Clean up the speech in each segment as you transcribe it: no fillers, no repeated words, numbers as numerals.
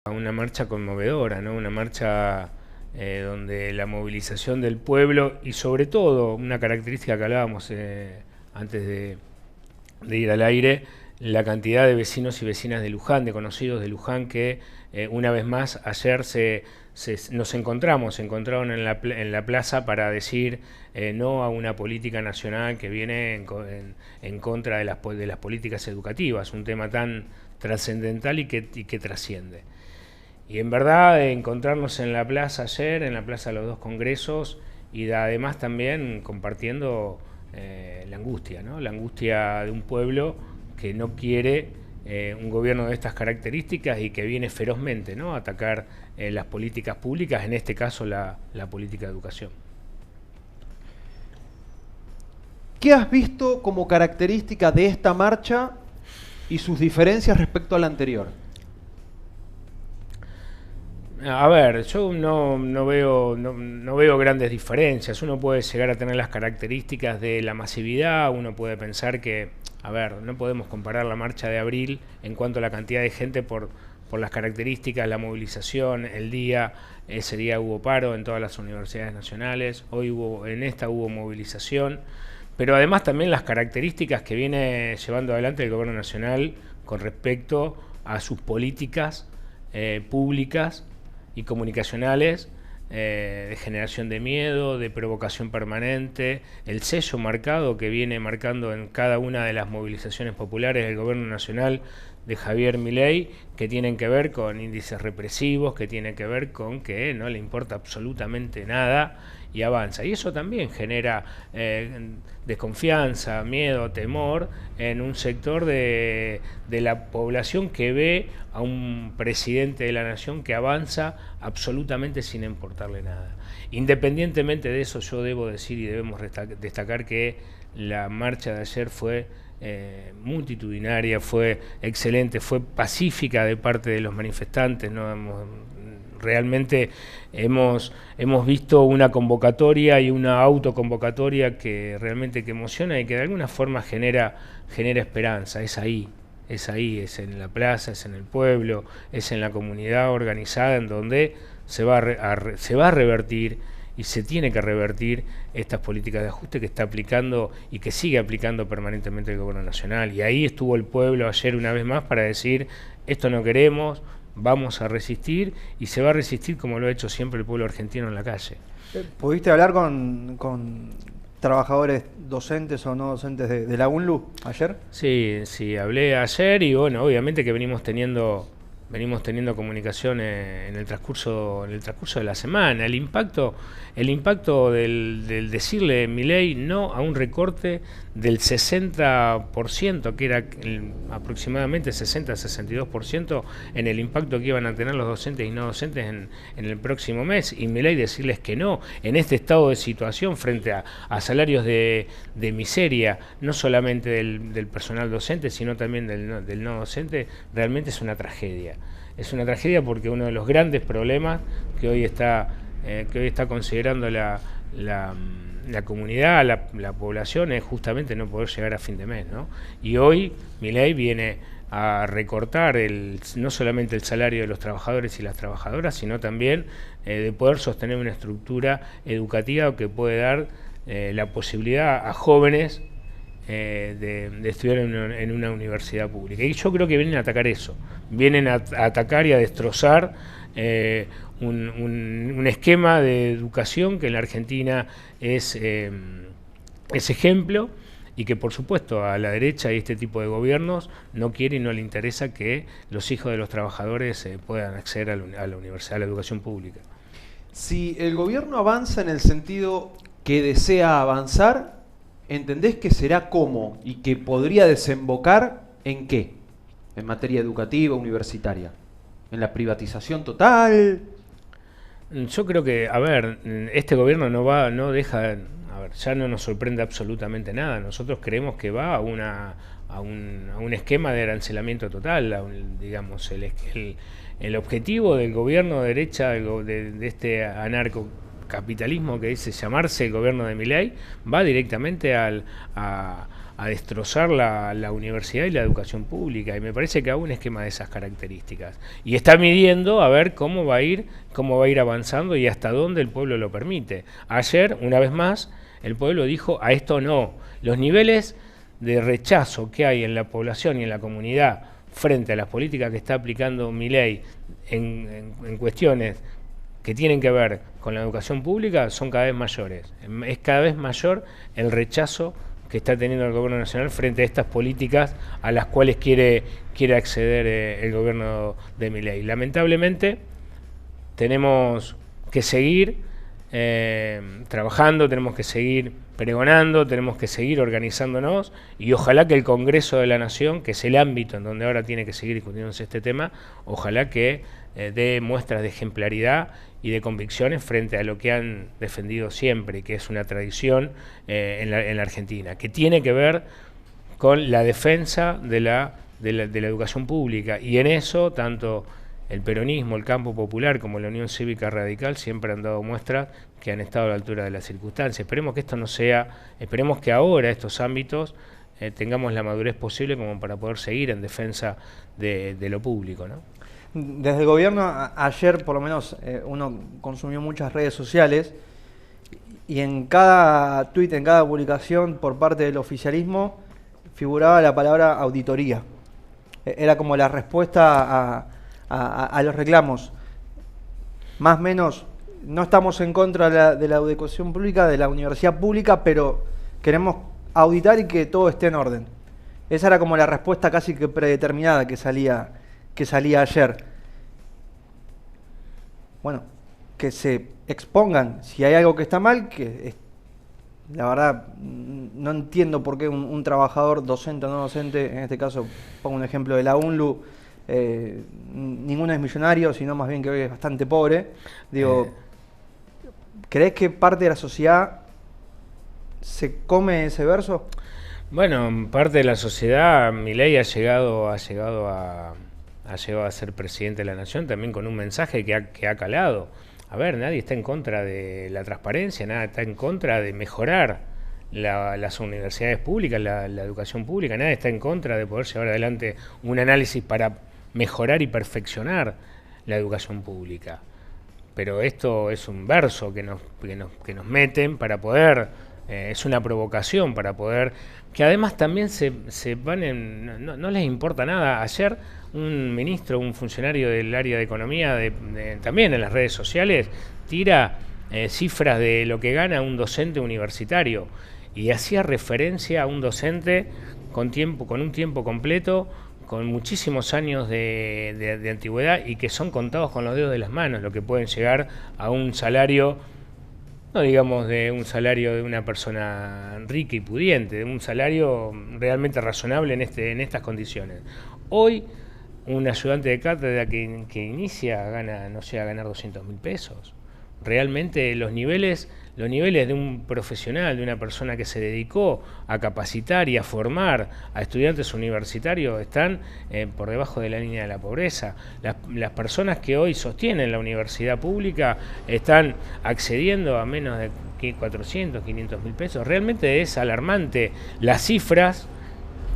Una marcha conmovedora, ¿no? Una marcha donde la movilización del pueblo y sobre todo una característica que hablábamos antes de ir al aire, la cantidad de vecinos y vecinas de Luján, de conocidos de Luján que una vez más ayer nos encontraron en la plaza para decir no a una política nacional que viene en contra de las políticas educativas, un tema tan trascendental y que trasciende. Y en verdad encontrarnos en la plaza ayer, en la plaza de los dos congresos, y además también compartiendo la angustia, ¿no? La angustia de un pueblo que no quiere un gobierno de estas características y que viene ferozmente, ¿no?, a atacar las políticas públicas, en este caso la política de educación. ¿Qué has visto como característica de esta marcha y sus diferencias respecto a la anterior? A ver, yo no veo grandes diferencias. Uno puede llegar a tener las características de la masividad, uno puede pensar que, a ver, no podemos comparar la marcha de abril en cuanto a la cantidad de gente por las características, la movilización, el día. Ese día hubo paro en todas las universidades nacionales, en esta hubo movilización, pero además también las características que viene llevando adelante el gobierno nacional con respecto a sus políticas públicas y comunicacionales, de generación de miedo, de provocación permanente, el sello marcado que viene marcando en cada una de las movilizaciones populares del gobierno nacional de Javier Milei, que tienen que ver con índices represivos, que tienen que ver con que no le importa absolutamente nada y avanza. Y eso también genera desconfianza, miedo, temor en un sector de la población que ve a un presidente de la nación que avanza absolutamente sin importarle nada. Independientemente de eso, yo debo decir y debemos destacar que la marcha de ayer fue multitudinaria, fue excelente, fue pacífica de parte de los manifestantes, ¿no? Realmente hemos visto una convocatoria y una autoconvocatoria que realmente que emociona y que de alguna forma genera esperanza. Es ahí, es en la plaza, es en el pueblo, es en la comunidad organizada en donde se va a revertir y se tiene que revertir estas políticas de ajuste que está aplicando y que sigue aplicando permanentemente el gobierno nacional. Y ahí estuvo el pueblo ayer una vez más para decir, esto no queremos, vamos a resistir, y se va a resistir como lo ha hecho siempre el pueblo argentino en la calle. ¿Pudiste hablar con trabajadores docentes o no docentes de la UNLU ayer? Sí, hablé ayer y bueno, obviamente que venimos teniendo comunicación en el transcurso de la semana. El impacto del decirle Milei no a un recorte del 60%, que era aproximadamente 60-62% en el impacto que iban a tener los docentes y no docentes en el próximo mes, y Milei decirles que no, en este estado de situación frente a salarios de miseria, no solamente del personal docente, sino también del no docente, realmente es una tragedia. Es una tragedia porque uno de los grandes problemas que hoy está considerando la comunidad, la población, es justamente no poder llegar a fin de mes, ¿no? Y hoy Milei viene a recortar no solamente el salario de los trabajadores y las trabajadoras, sino también de poder sostener una estructura educativa que puede dar la posibilidad a jóvenes de estudiar en una universidad pública. Y yo creo que vienen a atacar eso, vienen a atacar y a destrozar un esquema de educación que en la Argentina es ejemplo, y que por supuesto a la derecha y este tipo de gobiernos no quiere y no le interesa que los hijos de los trabajadores puedan acceder a la universidad, a la educación pública. Si el gobierno avanza en el sentido que desea avanzar, ¿entendés que será cómo y que podría desembocar en qué? En materia educativa, universitaria. ¿En la privatización total? Yo creo que, a ver, este gobierno no deja, a ver, ya no nos sorprende absolutamente nada. Nosotros creemos que va a un esquema de arancelamiento total, digamos, el objetivo del gobierno de derecha, de este anarcocapitalismo que dice llamarse el gobierno de Milei, va directamente a a destrozar la universidad y la educación pública, y me parece que hago un esquema de esas características. Y está midiendo a ver cómo va a ir avanzando y hasta dónde el pueblo lo permite. Ayer, una vez más, el pueblo dijo a esto no. Los niveles de rechazo que hay en la población y en la comunidad frente a las políticas que está aplicando Milei en cuestiones que tienen que ver con la educación pública son cada vez mayores. Es cada vez mayor el rechazo que está teniendo el gobierno nacional frente a estas políticas a las cuales quiere acceder el gobierno de Milei. Lamentablemente tenemos que seguir trabajando, tenemos que seguir pregonando, tenemos que seguir organizándonos, y ojalá que el Congreso de la Nación, que es el ámbito en donde ahora tiene que seguir discutiéndose este tema, ojalá que dé muestras de ejemplaridad y de convicciones frente a lo que han defendido siempre, que es una tradición en la Argentina, que tiene que ver con la defensa de la educación pública, y en eso tanto el peronismo, el campo popular, como la Unión Cívica Radical siempre han dado muestras que han estado a la altura de las circunstancias. Esperemos que esto no sea, esperemos que ahora estos ámbitos tengamos la madurez posible como para poder seguir en defensa de lo público, ¿no? Desde el gobierno, ayer por lo menos uno consumió muchas redes sociales, y en cada tuit, en cada publicación por parte del oficialismo figuraba la palabra auditoría. Era como la respuesta a los reclamos. Más o menos, no estamos en contra de la educación pública, de la universidad pública, pero queremos auditar y que todo esté en orden. Esa era como la respuesta casi que predeterminada que salía ayer. Bueno, que se expongan si hay algo que está mal, la verdad no entiendo por qué un trabajador docente o no docente, en este caso pongo un ejemplo de la UNLU, ninguno es millonario, sino más bien que hoy es bastante pobre. Digo, ¿crees que parte de la sociedad se come ese verso? Bueno, parte de la sociedad, Milei ha llegado a ser presidente de la Nación también con un mensaje que ha calado. A ver, nadie está en contra de la transparencia, nadie está en contra de mejorar las universidades públicas, la educación pública, nadie está en contra de poder llevar adelante un análisis para mejorar y perfeccionar la educación pública. Pero esto es un verso que nos meten para poder, es una provocación para poder, que además también se van no les importa nada. Ayer un ministro, un funcionario del área de economía, también en las redes sociales, tira cifras de lo que gana un docente universitario, y hacía referencia a un docente con un tiempo completo, con muchísimos años de antigüedad, y que son contados con los dedos de las manos lo que pueden llegar a un salario, no digamos de un salario de una persona rica y pudiente, de un salario realmente razonable en estas condiciones. Hoy un ayudante de cátedra que inicia no llega a ganar 200.000 pesos. Realmente los niveles de un profesional, de una persona que se dedicó a capacitar y a formar a estudiantes universitarios, están por debajo de la línea de la pobreza. Las personas que hoy sostienen la universidad pública están accediendo a menos de 400, 500.000 pesos. Realmente es alarmante las cifras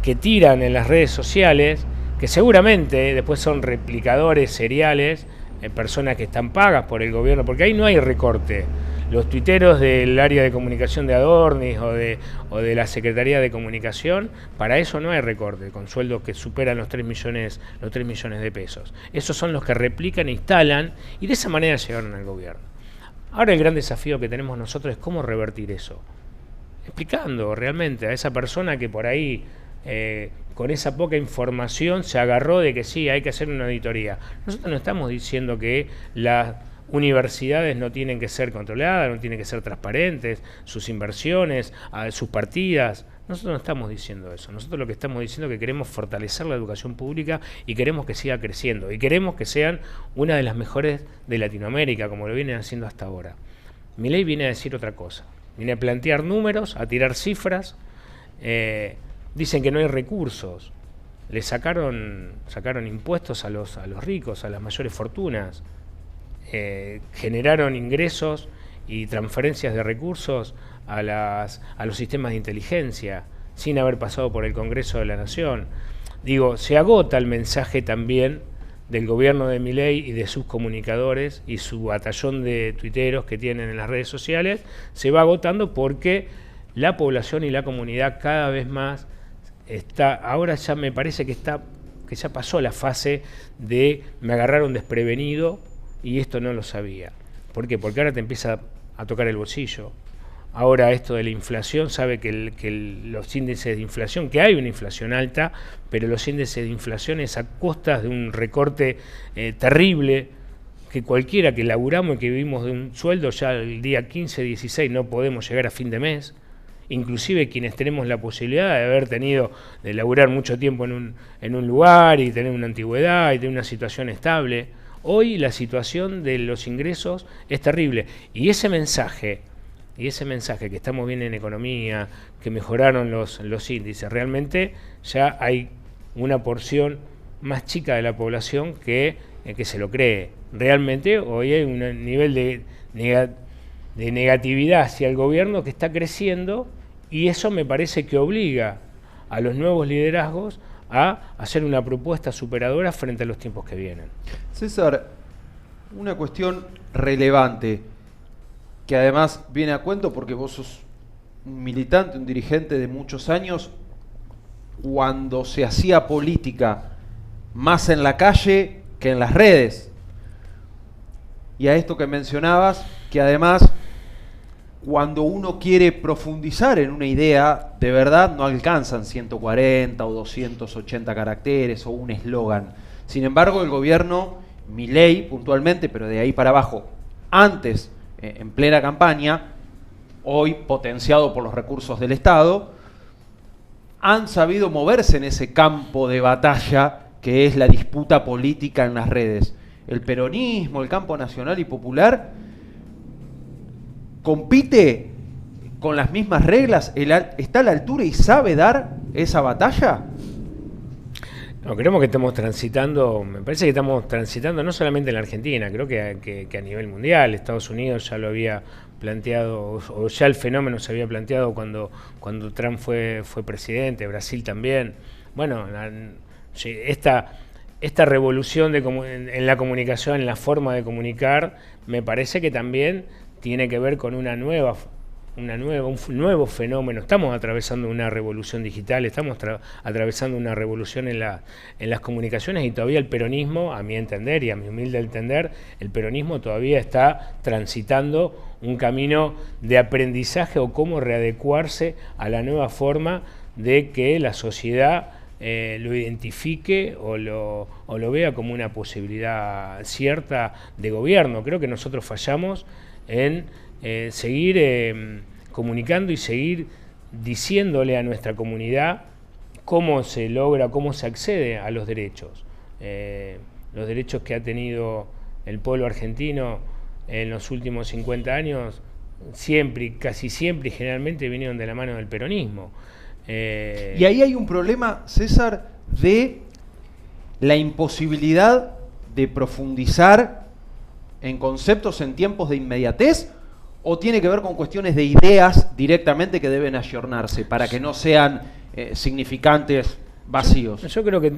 que tiran en las redes sociales, que seguramente después son replicadores seriales, personas que están pagas por el gobierno, porque ahí no hay recorte. Los tuiteros del área de comunicación de Adornis o de la Secretaría de Comunicación, para eso no hay recorte, con sueldos que superan los 3 millones de pesos. Esos son los que replican e instalan, y de esa manera llegaron al gobierno. Ahora el gran desafío que tenemos nosotros es cómo revertir eso. Explicando realmente a esa persona que por ahí, con esa poca información, se agarró de que sí, hay que hacer una auditoría. Nosotros no estamos diciendo que las universidades no tienen que ser controladas, no tienen que ser transparentes, sus inversiones, sus partidas. Nosotros no estamos diciendo eso. Nosotros lo que estamos diciendo es que queremos fortalecer la educación pública y queremos que siga creciendo. Y queremos que sean una de las mejores de Latinoamérica, como lo vienen haciendo hasta ahora. Milei viene a decir otra cosa. Viene a plantear números, a tirar cifras. Dicen que no hay recursos. Le sacaron impuestos a los ricos, a las mayores fortunas. Generaron ingresos y transferencias de recursos a los sistemas de inteligencia. sin haber pasado por el Congreso de la Nación. Digo, se agota el mensaje también del gobierno de Milei y de sus comunicadores y su batallón de tuiteros que tienen en las redes sociales, se va agotando porque la población y la comunidad cada vez más está, ahora ya me parece que ya pasó la fase de me agarraron desprevenido y esto no lo sabía. ¿Por qué? Porque ahora te empieza a tocar el bolsillo. Ahora esto de la inflación, sabe que los índices de inflación, que hay una inflación alta, pero los índices de inflación es a costas de un recorte terrible, que cualquiera que laburamos y que vivimos de un sueldo, ya el día 15, 16 no podemos llegar a fin de mes. Inclusive quienes tenemos la posibilidad de haber tenido, de laburar mucho tiempo en un lugar y tener una antigüedad y tener una situación estable, hoy la situación de los ingresos es terrible. Y ese mensaje que estamos bien en economía, que mejoraron los índices, realmente ya hay una porción más chica de la población que se lo cree. Realmente hoy hay un nivel de negatividad hacia el gobierno que está creciendo y eso me parece que obliga a los nuevos liderazgos a hacer una propuesta superadora frente a los tiempos que vienen. César, una cuestión relevante que además viene a cuento porque vos sos un militante, un dirigente de muchos años, cuando se hacía política más en la calle que en las redes. Y a esto que mencionabas, que además cuando uno quiere profundizar en una idea, de verdad no alcanzan 140 o 280 caracteres o un eslogan. Sin embargo, el gobierno, Milei puntualmente, pero de ahí para abajo, antes, en plena campaña, hoy potenciado por los recursos del Estado, han sabido moverse en ese campo de batalla que es la disputa política en las redes. El peronismo, el campo nacional y popular, compite con las mismas reglas, está a la altura y sabe dar esa batalla. No, creemos que estamos transitando, me parece que estamos transitando no solamente en la Argentina, creo que a nivel mundial. Estados Unidos ya lo había planteado, o ya el fenómeno se había planteado cuando Trump fue presidente, Brasil también. Bueno, esta revolución en la comunicación, en la forma de comunicar, me parece que también tiene que ver con un nuevo fenómeno. Estamos atravesando una revolución digital, estamos atravesando una revolución en las comunicaciones y todavía el peronismo, a mi entender y a mi humilde entender, el peronismo todavía está transitando un camino de aprendizaje o cómo readecuarse a la nueva forma de que la sociedad lo identifique o lo vea como una posibilidad cierta de gobierno. Creo que nosotros fallamos en seguir comunicando y seguir diciéndole a nuestra comunidad cómo se logra, cómo se accede a los derechos que ha tenido el pueblo argentino en los últimos 50 años, siempre, casi siempre y generalmente vinieron de la mano del peronismo. Y ahí hay un problema, César, de la imposibilidad de profundizar en conceptos en tiempos de inmediatez, o tiene que ver con cuestiones de ideas directamente que deben ayornarse para que no sean significantes vacíos. Yo creo que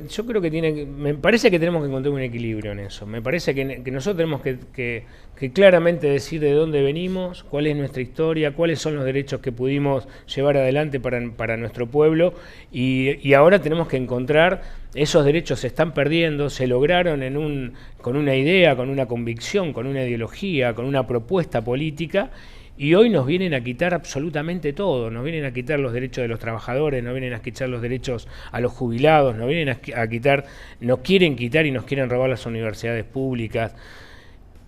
me parece que tenemos que encontrar un equilibrio en eso. Me parece que nosotros tenemos que claramente decir de dónde venimos, cuál es nuestra historia, cuáles son los derechos que pudimos llevar adelante para nuestro pueblo, y ahora tenemos que encontrar esos derechos. Se están perdiendo, se lograron con una idea, con una convicción, con una ideología, con una propuesta política. Y hoy nos vienen a quitar absolutamente todo, nos vienen a quitar los derechos de los trabajadores, nos vienen a quitar los derechos a los jubilados, nos vienen a quitar, nos quieren quitar y nos quieren robar las universidades públicas.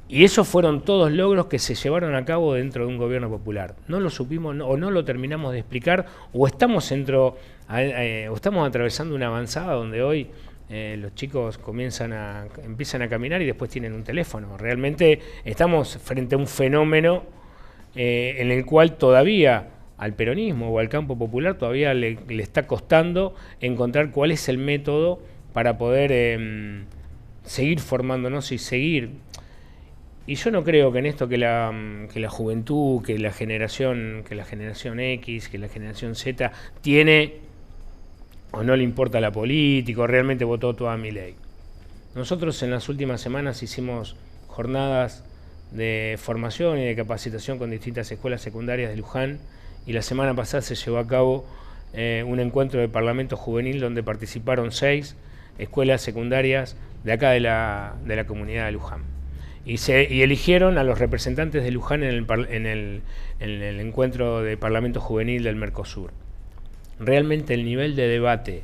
Y esos fueron todos logros que se llevaron a cabo dentro de un gobierno popular. No lo supimos o no lo terminamos de explicar, o estamos atravesando una avanzada donde hoy los chicos empiezan a caminar y después tienen un teléfono. Realmente estamos frente a un fenómeno en el cual todavía al peronismo o al campo popular todavía le está costando encontrar cuál es el método para poder seguir formándonos y seguir. Y yo no creo que en esto que la juventud, que la generación X, que la generación Z tiene o no le importa la política, o realmente votó toda Milei. Nosotros en las últimas semanas hicimos jornadas de formación y de capacitación con distintas escuelas secundarias de Luján, y la semana pasada se llevó a cabo un encuentro de Parlamento Juvenil donde participaron 6 escuelas secundarias de acá de la comunidad de Luján. Y eligieron a los representantes de Luján en el encuentro de Parlamento Juvenil del Mercosur. Realmente el nivel de debate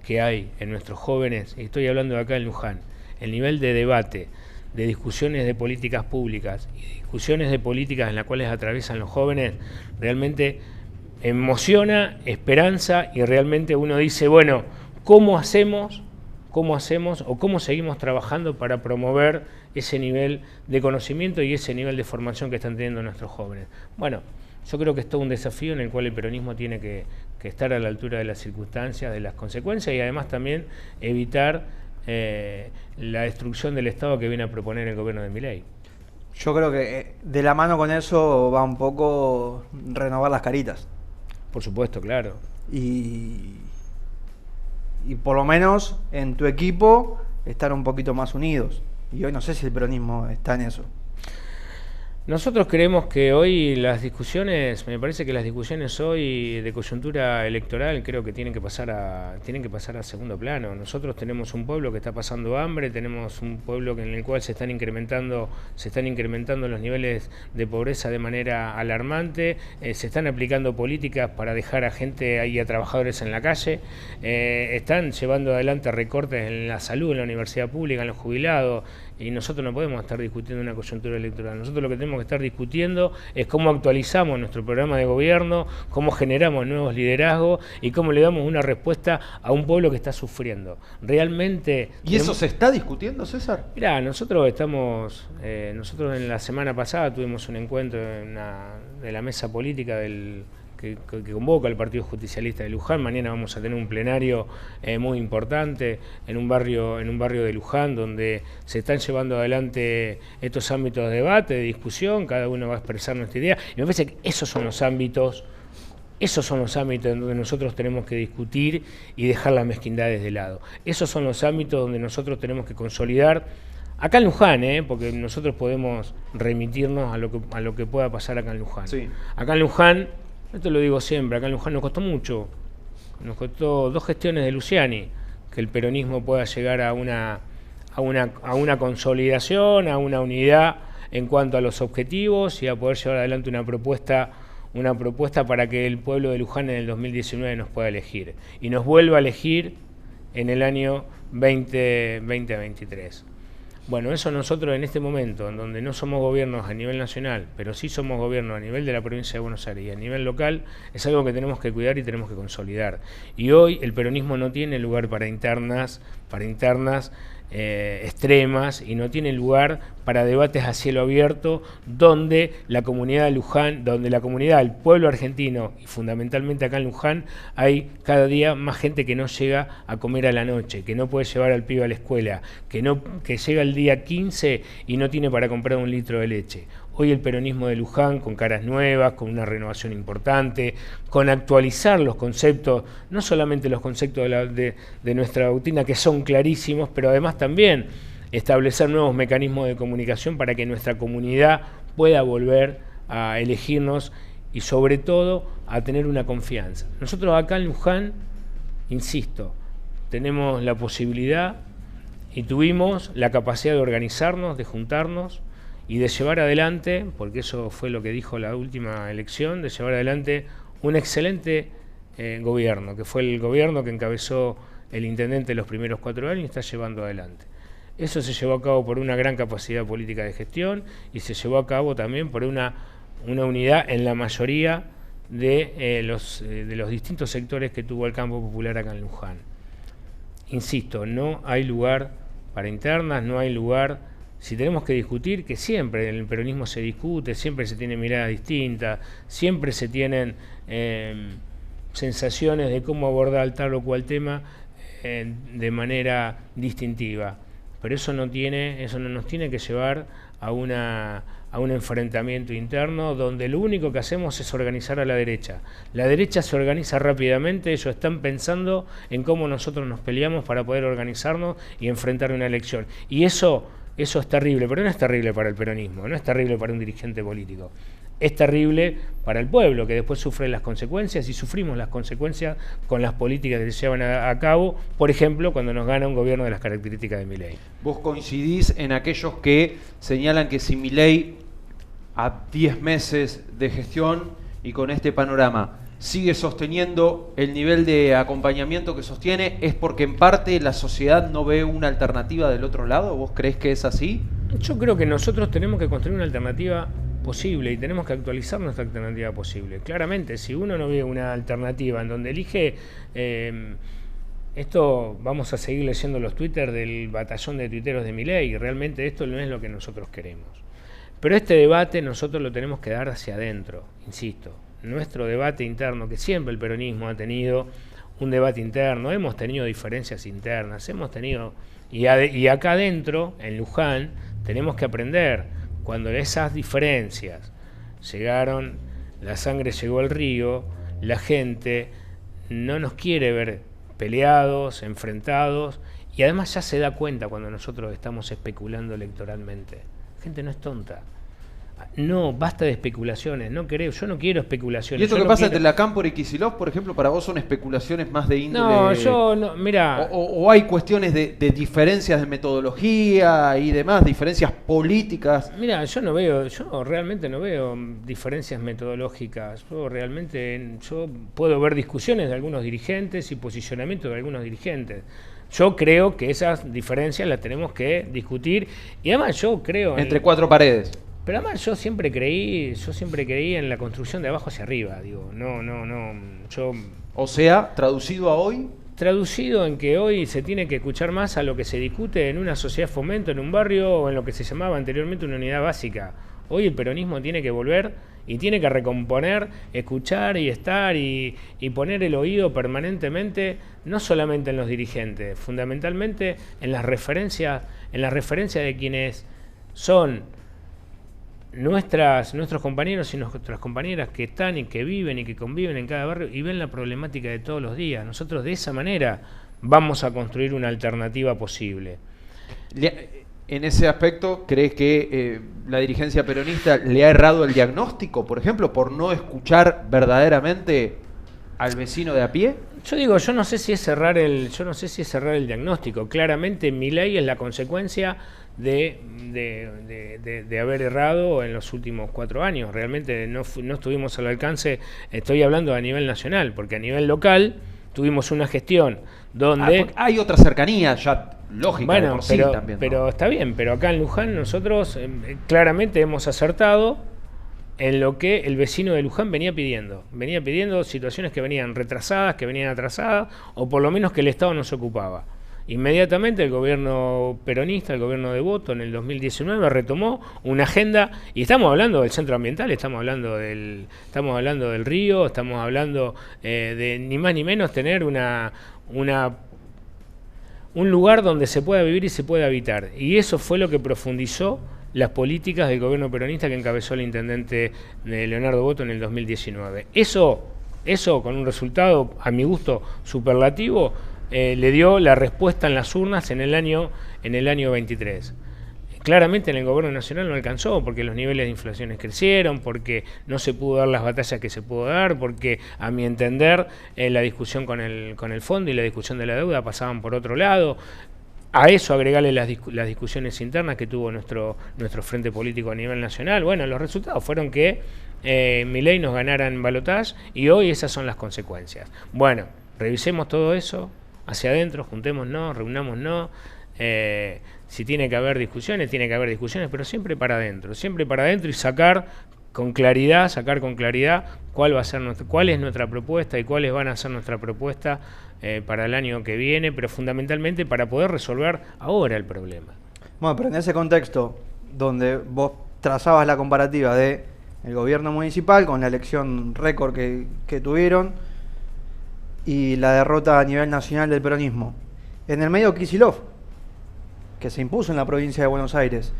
que hay en nuestros jóvenes, y estoy hablando de acá en Luján, el nivel de debate, de discusiones de políticas públicas y discusiones de políticas en las cuales atraviesan los jóvenes, realmente emociona, esperanza, y realmente uno dice, bueno, ¿cómo hacemos o cómo seguimos trabajando para promover ese nivel de conocimiento y ese nivel de formación que están teniendo nuestros jóvenes? Bueno, yo creo que es todo un desafío en el cual el peronismo tiene que estar a la altura de las circunstancias, de las consecuencias, y además también evitar la destrucción del Estado que viene a proponer el gobierno de Milei. Yo creo que de la mano con eso va un poco renovar las caritas. Por supuesto, claro. Y por lo menos en tu equipo estar un poquito más unidos. Y hoy no sé si el peronismo está en eso. Nosotros creemos que hoy las discusiones, me parece que las discusiones hoy de coyuntura electoral creo que tienen que pasar a segundo plano. Nosotros tenemos un pueblo que está pasando hambre, tenemos un pueblo en el cual se están incrementando los niveles de pobreza de manera alarmante, se están aplicando políticas para dejar a gente ahí, a trabajadores en la calle, están llevando adelante recortes en la salud, en la universidad pública, en los jubilados. Y nosotros no podemos estar discutiendo una coyuntura electoral. Nosotros lo que tenemos que estar discutiendo es cómo actualizamos nuestro programa de gobierno, cómo generamos nuevos liderazgos y cómo le damos una respuesta a un pueblo que está sufriendo. Realmente... ¿Y eso se está discutiendo, César? Mirá, nosotros en la semana pasada tuvimos un encuentro de la mesa política que convoca el Partido Justicialista de Luján. Mañana vamos a tener un plenario muy importante en un barrio de Luján, donde se están llevando adelante estos ámbitos de debate, de discusión, cada uno va a expresar nuestra idea, y me parece que esos son los ámbitos en donde nosotros tenemos que discutir y dejar las mezquindades de lado. Esos son los ámbitos donde nosotros tenemos que consolidar, acá en Luján, porque nosotros podemos remitirnos a lo que pueda pasar acá en Luján. Sí. Acá en Luján, esto lo digo siempre, acá en Luján nos costó mucho, nos costó 2 gestiones de Luciani, que el peronismo pueda llegar a una consolidación, a una unidad en cuanto a los objetivos y a poder llevar adelante una propuesta para que el pueblo de Luján en el 2019 nos pueda elegir y nos vuelva a elegir en el año 2023. Bueno, eso nosotros en este momento, en donde no somos gobiernos a nivel nacional, pero sí somos gobiernos a nivel de la provincia de Buenos Aires y a nivel local, es algo que tenemos que cuidar y tenemos que consolidar. Y hoy el peronismo no tiene lugar para internas extremas, y no tiene lugar para debates a cielo abierto donde la comunidad de Luján, el pueblo argentino y fundamentalmente acá en Luján, hay cada día más gente que no llega a comer a la noche, que no puede llevar al pibe a la escuela, que llega el día 15 y no tiene para comprar un litro de leche. Hoy el peronismo de Luján, con caras nuevas, con una renovación importante, con actualizar los conceptos, no solamente los conceptos de nuestra doctrina, que son clarísimos, pero además también establecer nuevos mecanismos de comunicación para que nuestra comunidad pueda volver a elegirnos y sobre todo a tener una confianza. Nosotros acá en Luján, insisto, tenemos la posibilidad y tuvimos la capacidad de organizarnos, de juntarnos y de llevar adelante, porque eso fue lo que dijo la última elección, de llevar adelante un excelente gobierno, que fue el gobierno que encabezó el intendente los primeros 4 años y está llevando adelante. Eso se llevó a cabo por una gran capacidad política de gestión y se llevó a cabo también por una unidad en la mayoría de los distintos sectores que tuvo el campo popular acá en Luján. Insisto, no hay lugar para internas, no hay lugar. Si tenemos que discutir, que siempre en el peronismo se discute, siempre se tienen miradas distintas, siempre se tienen sensaciones de cómo abordar tal o cual tema de manera distintiva. pero eso no nos tiene que llevar a un enfrentamiento interno donde lo único que hacemos es organizar a la derecha. La derecha se organiza rápidamente, ellos están pensando en cómo nosotros nos peleamos para poder organizarnos y enfrentar una elección. Y eso es terrible, pero no es terrible para el peronismo, no es terrible para un dirigente político. Es terrible para el pueblo, que después sufre las consecuencias, y sufrimos las consecuencias con las políticas que se llevan a cabo, por ejemplo, cuando nos gana un gobierno de las características de Milei. ¿Vos coincidís en aquellos que señalan que si Milei, a 10 meses de gestión y con este panorama, sigue sosteniendo el nivel de acompañamiento que sostiene, es porque en parte la sociedad no ve una alternativa del otro lado? ¿Vos creés que es así? Yo creo que nosotros tenemos que construir una alternativa posible y tenemos que actualizar nuestra alternativa posible. Claramente, si uno no ve una alternativa en donde elige, esto vamos a seguir leyendo los Twitter del batallón de tuiteros de Milei, y realmente esto no es lo que nosotros queremos. Pero este debate nosotros lo tenemos que dar hacia adentro, insisto. Nuestro debate interno, que siempre el peronismo ha tenido un debate interno, hemos tenido diferencias internas, hemos tenido, y acá adentro, en Luján, tenemos que aprender. Cuando esas diferencias llegaron, la sangre llegó al río, la gente no nos quiere ver peleados, enfrentados, y además ya se da cuenta cuando nosotros estamos especulando electoralmente. La gente no es tonta. No, basta de especulaciones, yo no quiero especulaciones. ¿Y esto que pasa entre la Cámpora y Kicillof, por ejemplo, para vos son especulaciones más de índole? No, mira. O hay cuestiones de diferencias de metodología y demás, diferencias políticas. Mira, yo realmente no veo diferencias metodológicas. Yo puedo ver discusiones de algunos dirigentes y posicionamientos de algunos dirigentes. Yo creo que esas diferencias las tenemos que discutir, y además yo creo entre cuatro paredes. Pero además yo siempre creí en la construcción de abajo hacia arriba, O sea, traducido a hoy. Traducido en que hoy se tiene que escuchar más a lo que se discute en una sociedad fomento, en un barrio, o en lo que se llamaba anteriormente una unidad básica. Hoy el peronismo tiene que volver y tiene que recomponer, escuchar y estar y poner el oído permanentemente, no solamente en los dirigentes, fundamentalmente en las referencias de quienes son nuestros compañeros y nuestras compañeras que están y que viven y que conviven en cada barrio y ven la problemática de todos los días. Nosotros de esa manera vamos a construir una alternativa posible. En ese aspecto, ¿crees que la dirigencia peronista le ha errado el diagnóstico, por ejemplo, por no escuchar verdaderamente al vecino de a pie? Yo no sé si es cerrar el diagnóstico. Claramente Milei es la consecuencia de haber errado en los últimos 4 años. Realmente no estuvimos al alcance, estoy hablando a nivel nacional, porque a nivel local tuvimos una gestión donde... hay otra cercanía ya lógica de por sí también, ¿no? Pero está bien, pero acá en Luján nosotros claramente hemos acertado en lo que el vecino de Luján venía pidiendo. Venía pidiendo situaciones que venían retrasadas, que venían atrasadas, o por lo menos que el Estado no se ocupaba. Inmediatamente el gobierno peronista, el gobierno de Boto, en el 2019 retomó una agenda, y estamos hablando del centro ambiental, estamos hablando del río, estamos hablando de ni más ni menos tener un lugar donde se pueda vivir y se pueda habitar. Y eso fue lo que profundizó las políticas del gobierno peronista que encabezó el intendente Leonardo Boto en el 2019. Eso con un resultado, a mi gusto, superlativo, le dio la respuesta en las urnas en el año 23. Claramente en el gobierno nacional no alcanzó, porque los niveles de inflación crecieron, porque no se pudo dar las batallas que se pudo dar, porque a mi entender la discusión con el fondo y la discusión de la deuda pasaban por otro lado. A eso agregarle las discusiones internas que tuvo nuestro frente político a nivel nacional. Bueno, los resultados fueron que Milei nos ganara en balotaje, y hoy esas son las consecuencias. Bueno, revisemos todo eso hacia adentro, juntémonos, reunámonos. Si tiene que haber discusiones, pero siempre para adentro y sacar con claridad cuál es nuestra propuesta y cuáles van a ser nuestra propuesta para el año que viene, pero fundamentalmente para poder resolver ahora el problema. Bueno, pero en ese contexto donde vos trazabas la comparativa de el gobierno municipal con la elección récord que tuvieron y la derrota a nivel nacional del peronismo, en el medio Kicillof, que se impuso en la provincia de Buenos Aires.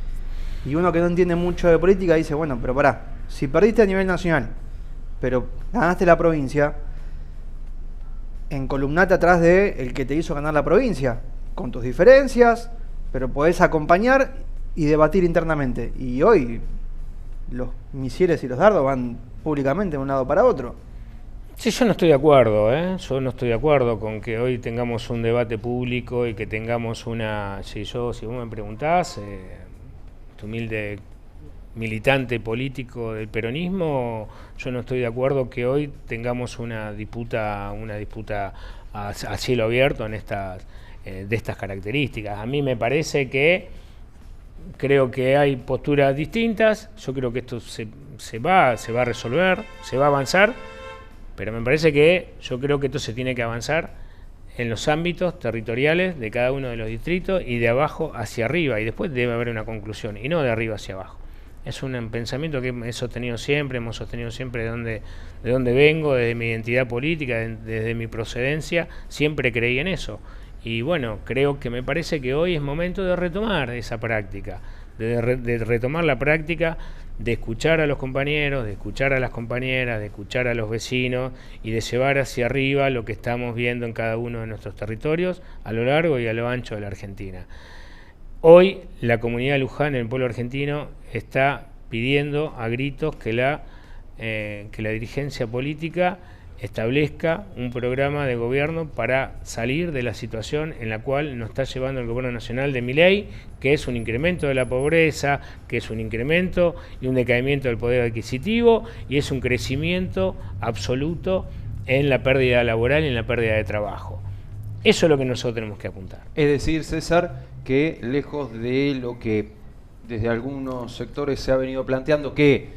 Y uno que no entiende mucho de política dice, bueno, pero pará, si perdiste a nivel nacional, pero ganaste la provincia, encolumnate atrás de el que te hizo ganar la provincia, con tus diferencias, pero podés acompañar y debatir internamente. Y hoy los misiles y los dardos van públicamente de un lado para otro. Sí, yo no estoy de acuerdo, ¿eh? Yo no estoy de acuerdo con que hoy tengamos un debate público y que tengamos una... Si vos me preguntás, tu humilde militante político del peronismo, yo no estoy de acuerdo que hoy tengamos una disputa a cielo abierto en de estas características. A mí me parece que creo que hay posturas distintas. Yo creo que esto se va a resolver, se va a avanzar, pero me parece que yo creo que esto se tiene que avanzar en los ámbitos territoriales de cada uno de los distritos y de abajo hacia arriba, y después debe haber una conclusión, y no de arriba hacia abajo. Es un pensamiento que hemos sostenido siempre de dónde vengo, desde mi identidad política, desde mi procedencia, siempre creí en eso. Y bueno, me parece que hoy es momento de retomar esa práctica, de retomar la práctica de escuchar a los compañeros, de escuchar a las compañeras, de escuchar a los vecinos y de llevar hacia arriba lo que estamos viendo en cada uno de nuestros territorios a lo largo y a lo ancho de la Argentina. Hoy la comunidad de Luján, en el pueblo argentino, está pidiendo a gritos que la dirigencia política establezca un programa de gobierno para salir de la situación en la cual nos está llevando el gobierno nacional de Milei, que es un incremento de la pobreza, que es un incremento y un decaimiento del poder adquisitivo, y es un crecimiento absoluto en la pérdida laboral y en la pérdida de trabajo. Eso es lo que nosotros tenemos que apuntar. Es decir, César, que lejos de lo que desde algunos sectores se ha venido planteando, que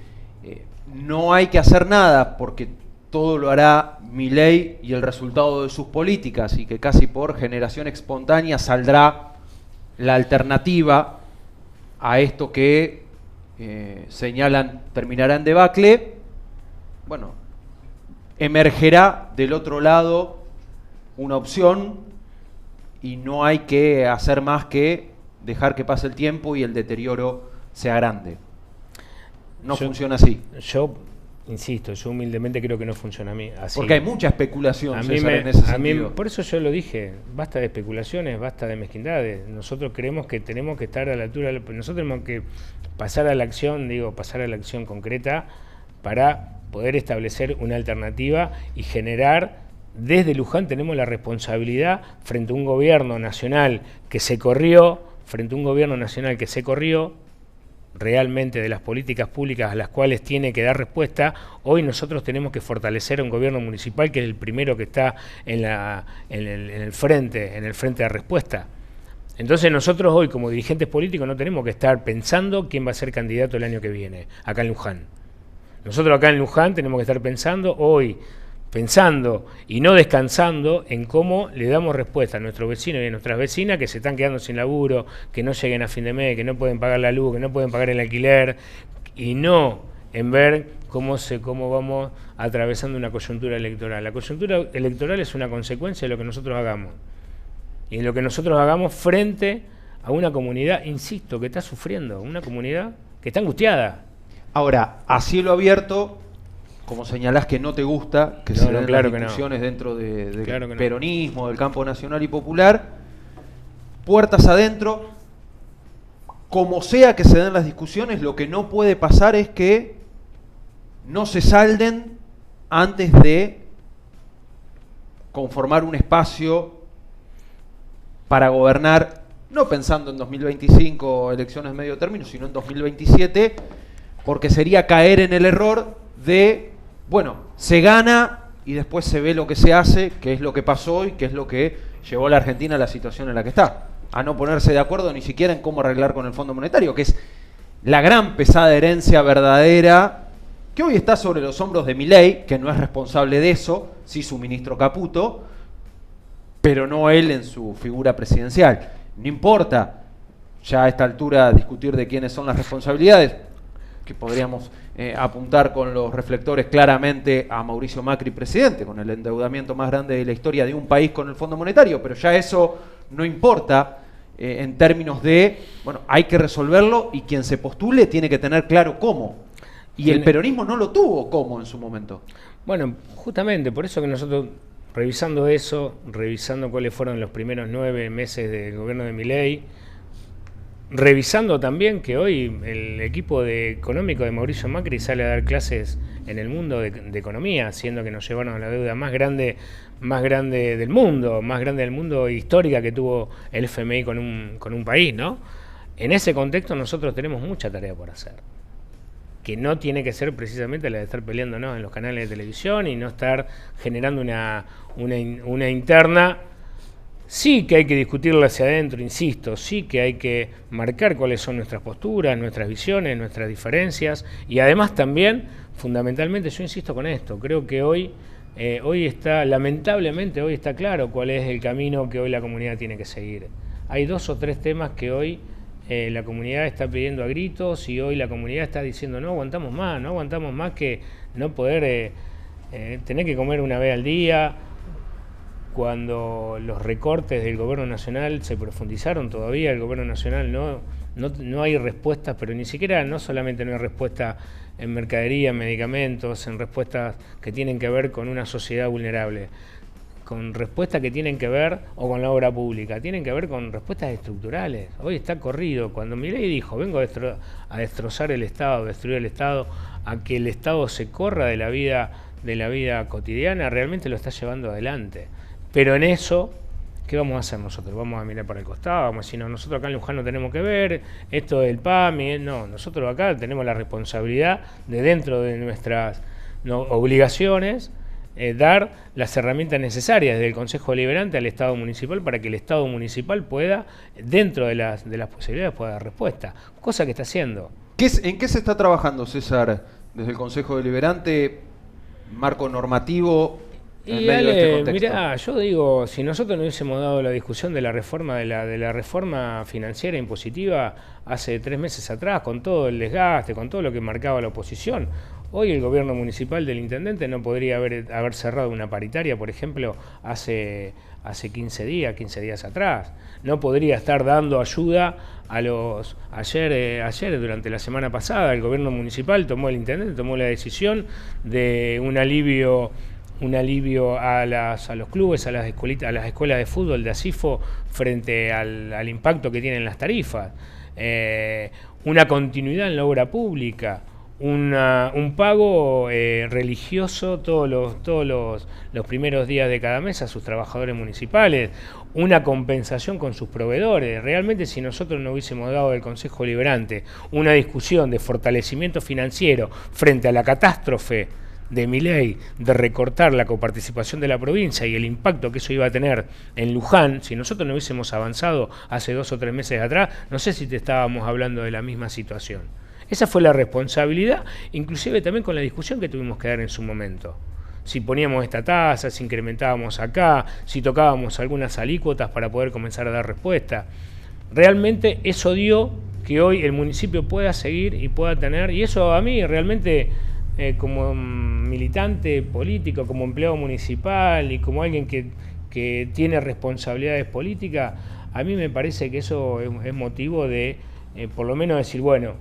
no hay que hacer nada porque todo lo hará Milei y el resultado de sus políticas, y que casi por generación espontánea saldrá la alternativa a esto que señalan terminará en debacle. Bueno, emergerá del otro lado una opción y no hay que hacer más que dejar que pase el tiempo y el deterioro sea grande. No funciona así. Yo insisto, yo humildemente creo que no funciona así. Porque hay mucha especulación, César, en ese sentido. Por eso yo lo dije, basta de especulaciones, basta de mezquindades. Nosotros creemos que tenemos que estar a la altura, nosotros tenemos que pasar a la acción concreta para poder establecer una alternativa y generar. Desde Luján tenemos la responsabilidad frente a un gobierno nacional que se corrió, realmente de las políticas públicas a las cuales tiene que dar respuesta. Hoy nosotros tenemos que fortalecer a un gobierno municipal que es el primero que está en el frente de respuesta. Entonces nosotros hoy como dirigentes políticos no tenemos que estar pensando quién va a ser candidato el año que viene acá en Luján. Nosotros acá en Luján tenemos que estar pensando y no descansando en cómo le damos respuesta a nuestros vecinos y a nuestras vecinas que se están quedando sin laburo, que no lleguen a fin de mes, que no pueden pagar la luz, que no pueden pagar el alquiler, y no en ver cómo vamos atravesando una coyuntura electoral. La coyuntura electoral es una consecuencia de lo que nosotros hagamos. Y lo que nosotros hagamos frente a una comunidad, insisto, que está sufriendo, una comunidad que está angustiada. Ahora, a cielo abierto, como señalás que no te gusta que se den las discusiones dentro del peronismo, del campo nacional y popular, puertas adentro, como sea que se den las discusiones, lo que no puede pasar es que no se salden antes de conformar un espacio para gobernar, no pensando en 2025 elecciones medio término, sino en 2027, porque sería caer en el error de, bueno, se gana y después se ve lo que se hace, que es lo que pasó y que es lo que llevó a la Argentina a la situación en la que está, a no ponerse de acuerdo ni siquiera en cómo arreglar con el Fondo Monetario, que es la gran pesada herencia verdadera que hoy está sobre los hombros de Milei, que no es responsable de eso, sí su ministro Caputo, pero no él en su figura presidencial. No importa ya a esta altura discutir de quiénes son las responsabilidades, que podríamos apuntar con los reflectores claramente a Mauricio Macri presidente, con el endeudamiento más grande de la historia de un país con el Fondo Monetario, pero ya eso no importa. en términos de, bueno, hay que resolverlo y quien se postule tiene que tener claro cómo. Y el peronismo no lo tuvo cómo en su momento. Bueno, justamente por eso que nosotros, revisando eso, revisando cuáles fueron los primeros 9 meses del gobierno de Milei, revisando también que hoy el equipo económico de Mauricio Macri sale a dar clases en el mundo de economía, siendo que nos llevaron a la deuda más grande del mundo histórica que tuvo el FMI con un país, ¿no? En ese contexto nosotros tenemos mucha tarea por hacer, que no tiene que ser precisamente la de estar peleándonos en los canales de televisión y no estar generando una interna. Sí que hay que discutirla hacia adentro, insisto, sí que hay que marcar cuáles son nuestras posturas, nuestras visiones, nuestras diferencias, y además también, fundamentalmente, yo insisto con esto, creo que hoy lamentablemente hoy está claro cuál es el camino que hoy la comunidad tiene que seguir. Hay 2 o 3 temas que hoy la comunidad está pidiendo a gritos, y hoy la comunidad está diciendo no aguantamos más que no poder tener que comer una vez al día. Cuando los recortes del gobierno nacional se profundizaron todavía, el gobierno nacional no hay respuestas, pero ni siquiera, no solamente no hay respuesta en mercadería, en medicamentos, en respuestas que tienen que ver con una sociedad vulnerable, con respuestas que tienen que ver, o con la obra pública, tienen que ver con respuestas estructurales. Hoy está corrido, cuando Milei dijo, vengo a destrozar el Estado, destruir el Estado, a que el Estado se corra de la vida cotidiana, realmente lo está llevando adelante. Pero en eso, ¿qué vamos a hacer nosotros? Vamos a mirar para el costado, vamos a decir, no, nosotros acá en Luján no tenemos que ver, esto del PAMI, no, nosotros acá tenemos la responsabilidad de, dentro de nuestras obligaciones, dar las herramientas necesarias desde el Consejo Deliberante al Estado Municipal para que el Estado Municipal pueda, dentro de las posibilidades, pueda dar respuesta, cosa que está haciendo. ¿En qué se está trabajando, César, desde el Consejo Deliberante, marco normativo? Y Ale, mirá, yo digo, si nosotros no hubiésemos dado la discusión de la reforma de la reforma financiera impositiva hace 3 meses atrás, con todo el desgaste, con todo lo que marcaba la oposición, hoy el gobierno municipal del intendente no podría haber cerrado una paritaria, por ejemplo, hace 15 días atrás. No podría estar dando ayuda a los... Ayer, durante la semana pasada, el gobierno municipal el intendente tomó la decisión de un alivio a los clubes, a las escuelas de fútbol de ASIFO frente al impacto que tienen las tarifas, una continuidad en la obra pública, un pago religioso todos los primeros días de cada mes a sus trabajadores municipales, una compensación con sus proveedores. Realmente, si nosotros no hubiésemos dado del Consejo Deliberante una discusión de fortalecimiento financiero frente a la catástrofe de Milei de recortar la coparticipación de la provincia y el impacto que eso iba a tener en Luján, si nosotros no hubiésemos avanzado hace 2 o 3 meses atrás, no sé si te estábamos hablando de la misma situación. Esa fue la responsabilidad, inclusive también con la discusión que tuvimos que dar en su momento. Si poníamos esta tasa, si incrementábamos acá, si tocábamos algunas alícuotas para poder comenzar a dar respuesta. Realmente eso dio que hoy el municipio pueda seguir y pueda tener, y eso a mí realmente... como militante político, como empleado municipal y como alguien que tiene responsabilidades políticas, a mí me parece que eso es motivo de, por lo menos decir, bueno,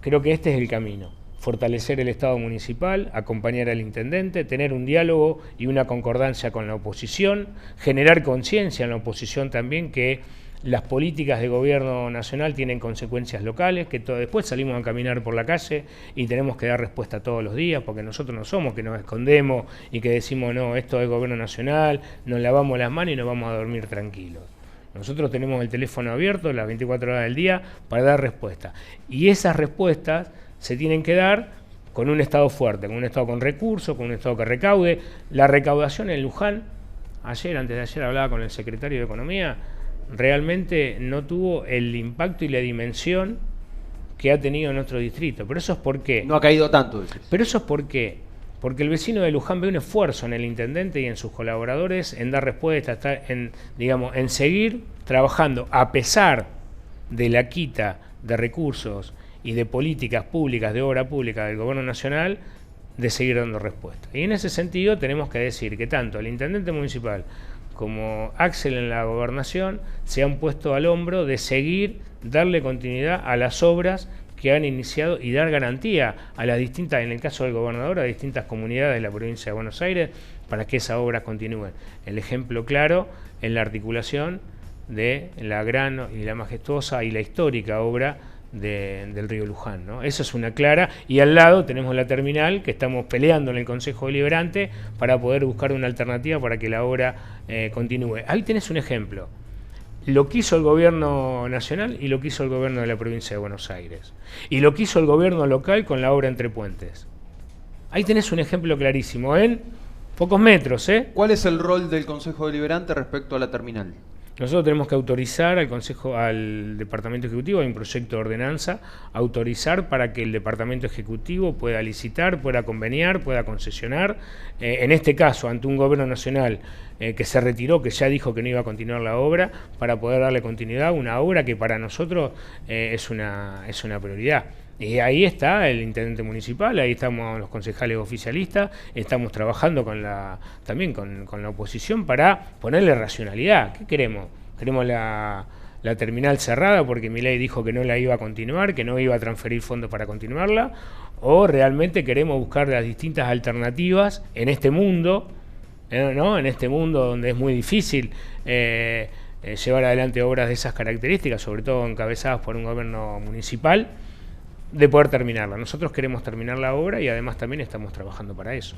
creo que este es el camino. Fortalecer el Estado municipal, acompañar al intendente, tener un diálogo y una concordancia con la oposición, generar conciencia en la oposición también que las políticas de gobierno nacional tienen consecuencias locales, que después salimos a caminar por la calle y tenemos que dar respuesta todos los días, porque nosotros no somos que nos escondemos y que decimos, no, esto es gobierno nacional, nos lavamos las manos y nos vamos a dormir tranquilos. Nosotros tenemos el teléfono abierto las 24 horas del día para dar respuesta. Y esas respuestas se tienen que dar con un Estado fuerte, con un Estado con recursos, con un Estado que recaude. La recaudación en Luján, antes de ayer hablaba con el secretario de Economía, realmente no tuvo el impacto y la dimensión que ha tenido nuestro distrito. Pero eso es porque... No ha caído tanto. Pero eso es porque el vecino de Luján ve un esfuerzo en el intendente y en sus colaboradores en dar respuesta, en seguir trabajando a pesar de la quita de recursos y de políticas públicas, de obra pública del gobierno nacional, de seguir dando respuesta. Y en ese sentido tenemos que decir que tanto el intendente municipal como Axel en la gobernación se han puesto al hombro de seguir, darle continuidad a las obras que han iniciado y dar garantía a las distintas, en el caso del gobernador, a distintas comunidades de la provincia de Buenos Aires para que esas obras continúen. El ejemplo claro en la articulación de la gran y la majestuosa y la histórica obra del río Luján, ¿no? Eso es una clara, y al lado tenemos la terminal que estamos peleando en el Consejo Deliberante para poder buscar una alternativa para que la obra continúe. Ahí tenés un ejemplo, lo que hizo el gobierno nacional y lo que hizo el gobierno de la provincia de Buenos Aires, y lo que hizo el gobierno local con la obra Entre Puentes. Ahí tenés un ejemplo clarísimo en pocos metros, ¿eh? ¿Cuál es el rol del Consejo Deliberante respecto a la terminal? Nosotros tenemos que autorizar al Departamento Ejecutivo, hay un proyecto de ordenanza, autorizar para que el Departamento Ejecutivo pueda licitar, pueda conveniar, pueda concesionar. En este caso, ante un gobierno nacional que se retiró, que ya dijo que no iba a continuar la obra, para poder darle continuidad a una obra que para nosotros es una prioridad. Y ahí está el intendente municipal, ahí estamos los concejales oficialistas, estamos trabajando también con la oposición para ponerle racionalidad. ¿Qué queremos? Queremos la terminal cerrada porque Milei dijo que no la iba a continuar, que no iba a transferir fondos para continuarla, o realmente queremos buscar las distintas alternativas en este mundo, ¿no? En este mundo donde es muy difícil llevar adelante obras de esas características, sobre todo encabezadas por un gobierno municipal, de poder terminarla. Nosotros queremos terminar la obra y además también estamos trabajando para eso.